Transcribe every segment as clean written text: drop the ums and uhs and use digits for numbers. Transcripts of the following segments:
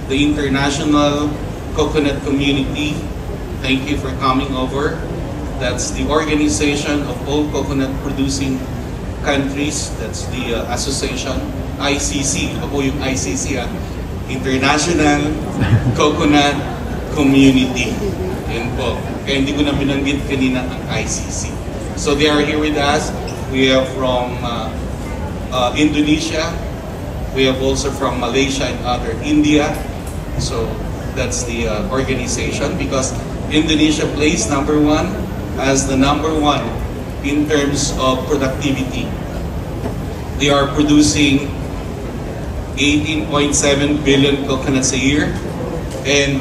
the international coconut community, thank you for coming over. That's the organization of all coconut producing countries. That's the association, ICC. Ako yung ICC, International Coconut Community. Yan po. Kaya hindi ko na binanggit kanina ang ICC. So they are here with us. We have from Indonesia. We have also from Malaysia and other India. So that's the organization, because Indonesia plays #1 as the #1 in terms of productivity. They are producing 18.7 billion coconuts a year, and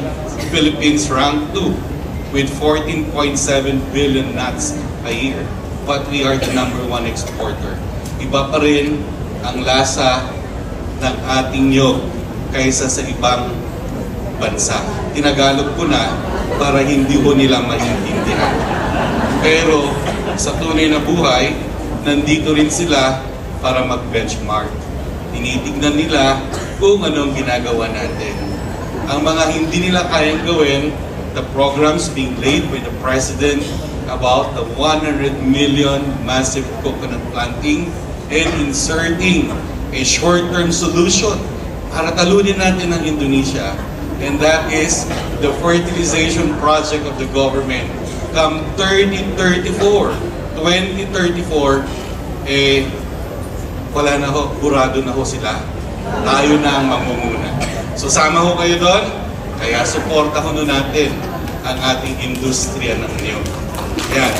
Philippines rank 2 with 14.7 billion nuts a year. But we are the #1 exporter. Iba pa rin ang lasa ng ating niyog kaysa sa ibang bansa. Tinagalog ko na para hindi ko nila maintindihan. Pero sa tunay na buhay, nandito rin sila para mag-benchmark. Tinitignan nila kung anong ginagawa natin. Ang mga hindi nila kayang gawin, the programs being laid by the President about the 100 million massive coconut planting and inserting a short-term solution para talunin natin ang Indonesia. And that is the fertilization project of the government. Come 2034, wala na ho, burado na ho sila. Tayo na ang mamumuna. So sama ho kayo doon, kaya suporta ho natin ang ating industriya ng niyog. Yan.